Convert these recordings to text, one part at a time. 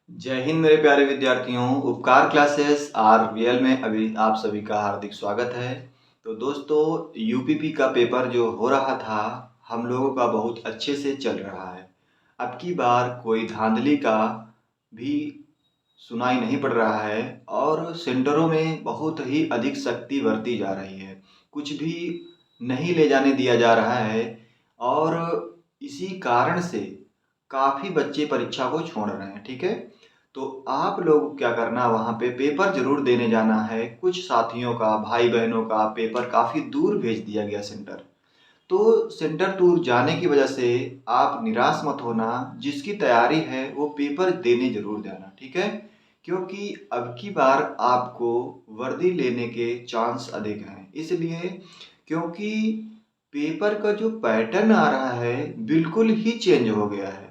जय हिंद मेरे प्यारे विद्यार्थियों। उपकार क्लासेस आरवीएल में अभी आप सभी का हार्दिक स्वागत है। तो दोस्तों, यूपीपी का पेपर जो हो रहा था हम लोगों का बहुत अच्छे से चल रहा है। अब की बार कोई धांधली का भी सुनाई नहीं पड़ रहा है और सेंटरों में बहुत ही अधिक सख्ती बरती जा रही है। कुछ भी नहीं ले जाने दिया जा रहा है और इसी कारण से काफ़ी बच्चे परीक्षा को छोड़ रहे हैं। ठीक है, तो आप लोग को क्या करना, वहाँ पे पेपर ज़रूर देने जाना है। कुछ साथियों का, भाई बहनों का पेपर काफ़ी दूर भेज दिया गया सेंटर। तो सेंटर दूर जाने की वजह से आप निराश मत होना। जिसकी तैयारी है वो पेपर देने ज़रूर जाना, ठीक है? क्योंकि अब की बार आपको वर्दी लेने के चांस अधिक हैं। इसलिए क्योंकि पेपर का जो पैटर्न आ रहा है बिल्कुल ही चेंज हो गया है।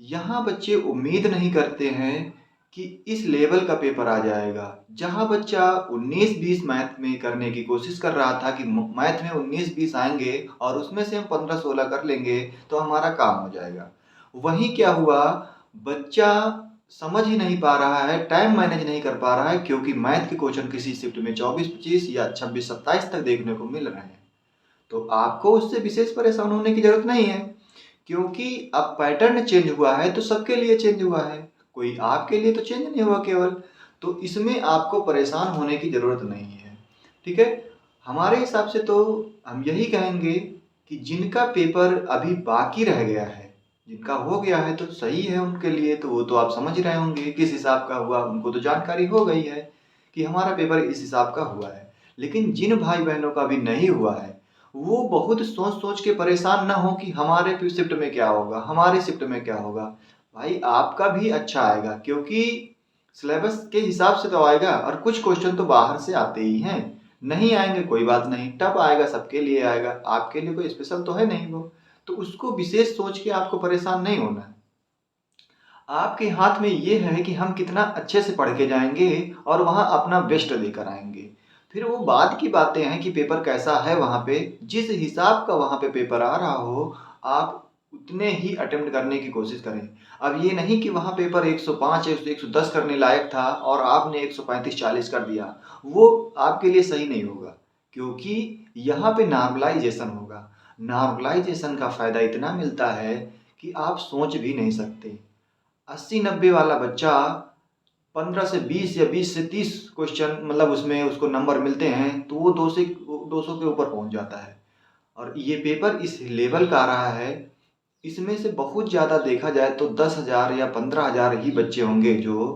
यहाँ बच्चे उम्मीद नहीं करते हैं कि इस लेवल का पेपर आ जाएगा। जहाँ बच्चा 19-20 मैथ में करने की कोशिश कर रहा था कि मैथ में 19-20 आएंगे और उसमें से हम 15-16 कर लेंगे तो हमारा काम हो जाएगा, वहीं क्या हुआ, बच्चा समझ ही नहीं पा रहा है, टाइम मैनेज नहीं कर पा रहा है, क्योंकि मैथ के क्वेश्चन किसी शिफ्ट में 24-25 या 26-27 तक देखने को मिल रहे हैं। तो आपको उससे विशेष परेशान होने की जरूरत नहीं है, क्योंकि अब पैटर्न चेंज हुआ है तो सबके लिए चेंज हुआ है, कोई आपके लिए तो चेंज नहीं हुआ केवल। तो इसमें आपको परेशान होने की ज़रूरत नहीं है, ठीक है? हमारे हिसाब से तो हम यही कहेंगे कि जिनका पेपर अभी बाकी रह गया है, जिनका हो गया है तो सही है उनके लिए, तो वो तो आप समझ रहे होंगे किस हिसाब का हुआ, उनको तो जानकारी हो गई है कि हमारा पेपर इस हिसाब का हुआ है। लेकिन जिन भाई बहनों का अभी नहीं हुआ है वो बहुत सोच सोच के परेशान ना हो कि हमारे शिफ्ट में क्या होगा, हमारे शिफ्ट में क्या होगा। भाई आपका भी अच्छा आएगा, क्योंकि सिलेबस के हिसाब से तो आएगा और कुछ क्वेश्चन तो बाहर से आते ही हैं। नहीं आएंगे कोई बात नहीं, टफ आएगा, सबके लिए आएगा, आपके लिए कोई स्पेशल तो है नहीं वो। तो उसको विशेष सोच के आपको परेशान नहीं होना है। आपके हाथ में ये है कि हम कितना अच्छे से पढ़ के जाएंगे और वहाँ अपना बेस्ट देकर आएंगे। फिर वो बाद की बातें हैं कि पेपर कैसा है, वहाँ पे जिस हिसाब का वहाँ पे पेपर आ रहा हो आप उतने ही अटेम्प्ट करने की कोशिश करें। अब ये नहीं कि वहाँ पेपर 105 या 110 करने लायक था और आपने 135-40 कर दिया, वो आपके लिए सही नहीं होगा, क्योंकि यहाँ पे नॉर्मलाइजेशन होगा। नॉर्मलाइजेशन का फ़ायदा इतना मिलता है कि आप सोच भी नहीं सकते। 80-90 वाला बच्चा 15 से 20 या 20 से 30 क्वेश्चन मतलब उसमें उसको नंबर मिलते हैं तो वो 200 के ऊपर पहुंच जाता है। और ये पेपर इस लेवल का आ रहा है, इसमें से बहुत ज़्यादा देखा जाए तो 10,000 या 15,000 ही बच्चे होंगे जो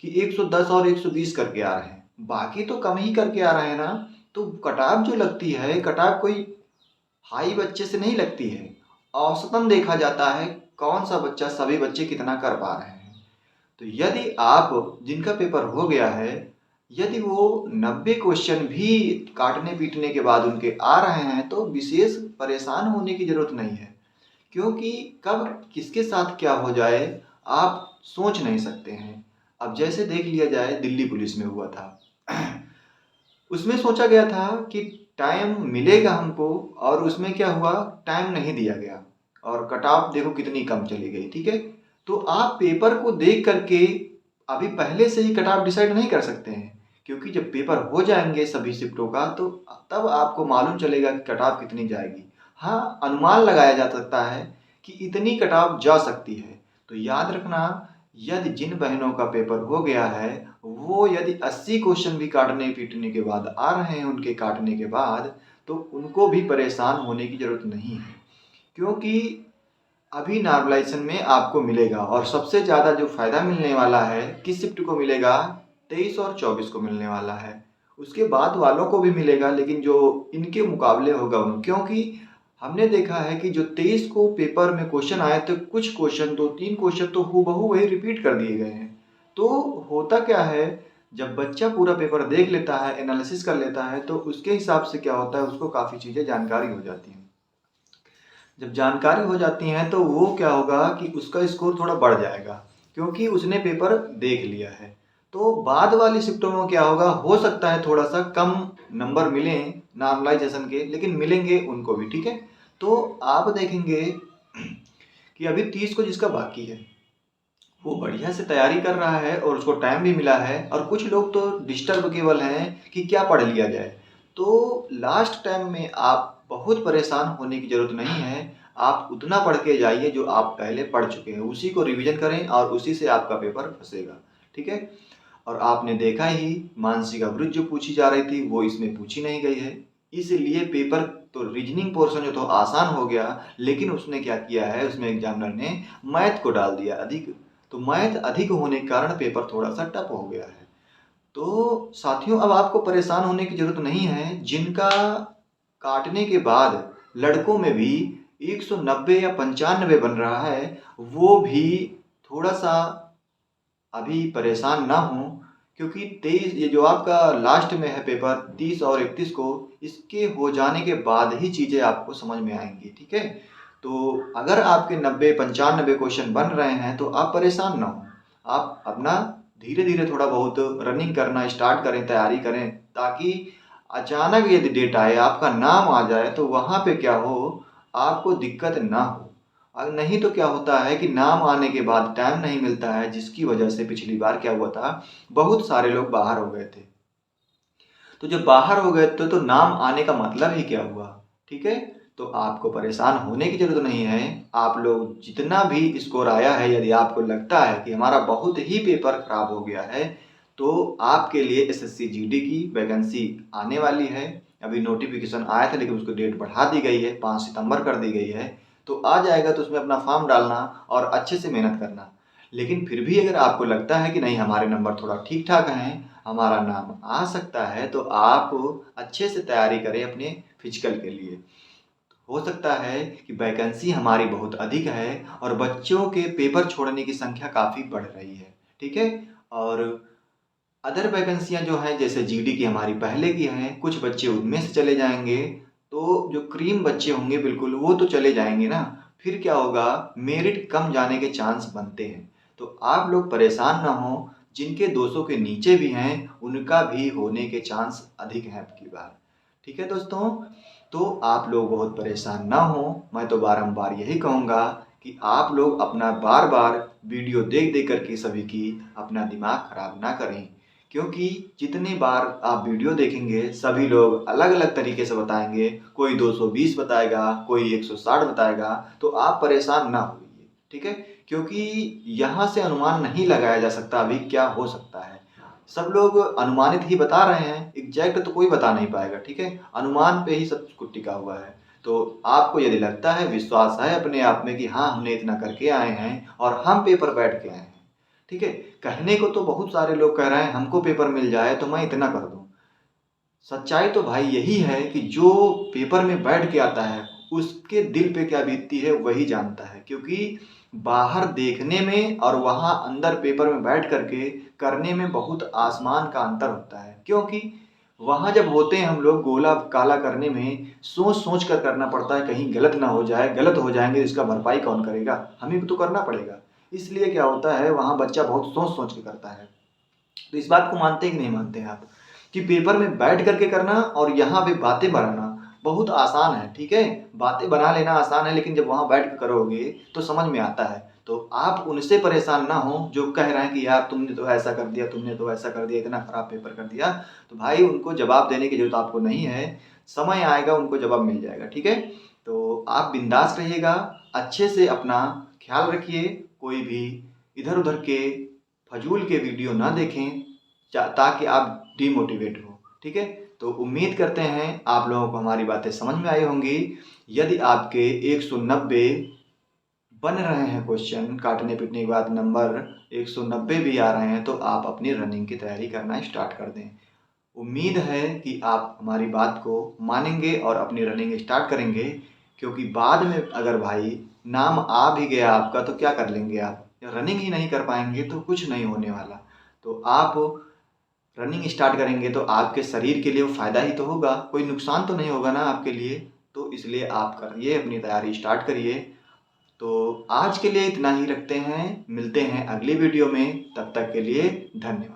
कि 110 और 120 करके आ रहे हैं, बाकी तो कम ही करके आ रहे हैं ना। तो कटाव जो लगती है, कटाव कोई हाई बच्चे से नहीं लगती है, औसतन देखा जाता है कौन सा बच्चा, सभी बच्चे कितना कर पा रहे हैं। तो यदि आप जिनका पेपर हो गया है, यदि वो 90 क्वेश्चन भी काटने पीटने के बाद उनके आ रहे हैं तो विशेष परेशान होने की जरूरत नहीं है, क्योंकि कब किसके साथ क्या हो जाए आप सोच नहीं सकते हैं। अब जैसे देख लिया जाए दिल्ली पुलिस में हुआ था उसमें सोचा गया था कि टाइम मिलेगा हमको और उसमें क्या हुआ, टाइम नहीं दिया गया और कट ऑफ देखो कितनी कम चली गई, ठीक है? तो आप पेपर को देख करके अभी पहले से ही कट ऑफ डिसाइड नहीं कर सकते हैं, क्योंकि जब पेपर हो जाएंगे सभी शिफ्टों का तो तब आपको मालूम चलेगा कि कट ऑफ कितनी जाएगी। हाँ, अनुमान लगाया जा सकता है कि इतनी कट ऑफ जा सकती है। तो याद रखना, यदि जिन बहनों का पेपर हो गया है वो यदि 80 क्वेश्चन भी काटने पीटने के बाद आ रहे हैं उनके काटने के बाद, तो उनको भी परेशान होने की ज़रूरत नहीं है, क्योंकि अभी नॉर्मलाइजेशन में आपको मिलेगा और सबसे ज़्यादा जो फ़ायदा मिलने वाला है किस शिफ्ट को मिलेगा, 23 और 24 को मिलने वाला है। उसके बाद वालों को भी मिलेगा, लेकिन जो इनके मुकाबले होगा उन, क्योंकि हमने देखा है कि जो 23 को पेपर में क्वेश्चन आए थे कुछ क्वेश्चन, 2-3 क्वेश्चन तो हूबहू वही रिपीट कर दिए गए हैं। तो होता क्या है, जब बच्चा पूरा पेपर देख लेता है, एनालिसिस कर लेता है, तो उसके हिसाब से क्या होता है उसको काफ़ी चीज़ें जानकारी हो जाती हैं। जब जानकारी हो जाती हैं तो वो क्या होगा कि उसका स्कोर थोड़ा बढ़ जाएगा, क्योंकि उसने पेपर देख लिया है। तो बाद वाली शिफ्टों में क्या होगा, हो सकता है थोड़ा सा कम नंबर मिलें नॉर्मलाइजेशन के, लेकिन मिलेंगे उनको भी, ठीक है? तो आप देखेंगे कि अभी 30 को जिसका बाकी है वो बढ़िया से तैयारी कर रहा है और उसको टाइम भी मिला है, और कुछ लोग तो डिस्टर्ब केवल हैं कि क्या पढ़ लिया जाए। तो लास्ट टाइम में आप बहुत परेशान होने की ज़रूरत नहीं है। आप उतना पढ़ के जाइए जो आप पहले पढ़ चुके हैं, उसी को रिवीजन करें और उसी से आपका पेपर फंसेगा। ठीक है? और आपने देखा ही मानसिक वृत्ति जो पूछी जा रही थी वो इसमें पूछी नहीं गई है। इसलिए पेपर तो रीजनिंग पोर्शन जो तो आसान हो गया, लेकिन उसने क्या किया है, उसमें एग्जामिनर ने मैथ को डाल दिया अधिक। तो मैथ अधिक होने के कारण पेपर थोड़ा सा टफ हो गया है। तो साथियों, अब आपको परेशान होने की जरूरत नहीं है। जिनका काटने के बाद लड़कों में भी 190 या 95 बन रहा है, वो भी थोड़ा सा अभी परेशान ना हो, क्योंकि 23 ये जो आपका लास्ट में है पेपर 30 और 31 को, इसके हो जाने के बाद ही चीज़ें आपको समझ में आएंगी। ठीक है? तो अगर आपके 90-95 क्वेश्चन बन रहे हैं तो आप परेशान ना हो। आप अपना धीरे धीरे थोड़ा बहुत रनिंग करना स्टार्ट करें, तैयारी करें, ताकि अचानक यदि डेट आए, आपका नाम आ जाए, तो वहाँ पे क्या हो, आपको दिक्कत ना हो। और नहीं तो क्या होता है कि नाम आने के बाद टाइम नहीं मिलता है, जिसकी वजह से पिछली बार क्या हुआ था, बहुत सारे लोग बाहर हो गए थे। तो जब बाहर हो गए तो नाम आने का मतलब ही क्या हुआ। ठीक है? तो आपको परेशान होने की जरूरत नहीं है। आप लोग जितना भी स्कोर आया है, यदि आपको लगता है कि हमारा बहुत ही पेपर खराब हो गया है, तो आपके लिए एसएससी जीडी की वैकेंसी आने वाली है। अभी नोटिफिकेशन आया था, लेकिन उसको डेट बढ़ा दी गई है, 5 सितंबर कर दी गई है। तो आ जाएगा, तो उसमें अपना फॉर्म डालना और अच्छे से मेहनत करना। लेकिन फिर भी अगर आपको लगता है कि नहीं, हमारे नंबर थोड़ा ठीक ठाक हैं, हमारा नाम आ सकता है, तो आप अच्छे से तैयारी करें अपने फिजिकल के लिए। हो सकता है कि वैकेंसी हमारी बहुत अधिक है और बच्चों के पेपर छोड़ने की संख्या काफ़ी बढ़ रही है। ठीक है? और अदर वैकेंसियाँ जो हैं, जैसे जीडी की हमारी पहले की हैं, कुछ बच्चे उनमें से चले जाएंगे। तो जो क्रीम बच्चे होंगे बिल्कुल, वो तो चले जाएंगे ना। फिर क्या होगा, मेरिट कम जाने के चांस बनते हैं। तो आप लोग परेशान ना हो। जिनके 200 के नीचे भी हैं, उनका भी होने के चांस अधिक हैं अब की बार। ठीक है दोस्तों? तो आप लोग बहुत परेशान ना हो। मैं तो बारंबार यही कहूँगा कि आप लोग अपना बार बार वीडियो देख देख करके सभी की अपना दिमाग खराब ना करें, क्योंकि जितनी बार आप वीडियो देखेंगे, सभी लोग अलग अलग तरीके से बताएंगे। कोई 220 बताएगा, कोई 160 बताएगा। तो आप परेशान ना होइए। ठीक है? क्योंकि यहाँ से अनुमान नहीं लगाया जा सकता अभी क्या हो सकता है। सब लोग अनुमानित ही बता रहे हैं, एग्जैक्ट तो कोई बता नहीं पाएगा। ठीक है? अनुमान पे ही सब कुछ टिका हुआ है। तो आपको यदि लगता है, विश्वास है अपने आप में कि हाँ, हमने इतना करके आए हैं और हम पेपर बैठ के आए हैं। ठीक है? कहने को तो बहुत सारे लोग कह रहे हैं हमको पेपर मिल जाए तो मैं इतना कर दूं। सच्चाई तो भाई यही है कि जो पेपर में बैठ के आता है, उसके दिल पे क्या बीतती है वही जानता है। क्योंकि बाहर देखने में और वहाँ अंदर पेपर में बैठ करके करने में बहुत आसमान का अंतर होता है। क्योंकि वहाँ जब होते हैं हम लोग, गोला काला करने में सोच सोच कर करना पड़ता है, कहीं गलत ना हो जाए। गलत हो जाएंगे इसका भरपाई कौन करेगा, हमें भी तो करना पड़ेगा। इसलिए क्या होता है, वहाँ बच्चा बहुत सोच सोच के करता है। तो इस बात को मानते कि नहीं मानते हैं आप, कि पेपर में बैठ करके करना और यहाँ पे बातें बनाना बहुत आसान है। ठीक है? बातें बना लेना आसान है, लेकिन जब वहाँ बैठ कर करोगे तो समझ में आता है। तो आप उनसे परेशान ना हो जो कह रहे हैं कि यार तुमने तो ऐसा कर दिया, तुमने तो ऐसा कर दिया, इतना खराब पेपर कर दिया। तो भाई, उनको जवाब देने की जरूरत आपको नहीं है। समय आएगा, उनको जवाब मिल जाएगा। ठीक है? तो आप बिंदास रहिएगा, अच्छे से अपना ख्याल रखिए। कोई भी इधर उधर के फजूल के वीडियो ना देखें, ताकि आप डिमोटिवेट हो। ठीक है? तो उम्मीद करते हैं आप लोगों को हमारी बातें समझ में आई होंगी। यदि आपके 190 बन रहे हैं क्वेश्चन, काटने पीटने के बाद नंबर 190 भी आ रहे हैं, तो आप अपनी रनिंग की तैयारी करना स्टार्ट कर दें। उम्मीद है कि आप हमारी बात को मानेंगे और अपनी रनिंग स्टार्ट करेंगे। क्योंकि बाद में अगर भाई नाम आ भी गया आपका, तो क्या कर लेंगे आप, रनिंग ही नहीं कर पाएंगे तो कुछ नहीं होने वाला। तो आप रनिंग स्टार्ट करेंगे तो आपके शरीर के लिए वो फ़ायदा ही तो होगा, कोई नुकसान तो नहीं होगा ना आपके लिए। तो इसलिए आप करिए, अपनी तैयारी स्टार्ट करिए। तो आज के लिए इतना ही रखते हैं, मिलते हैं अगली वीडियो में। तब तक के लिए धन्यवाद।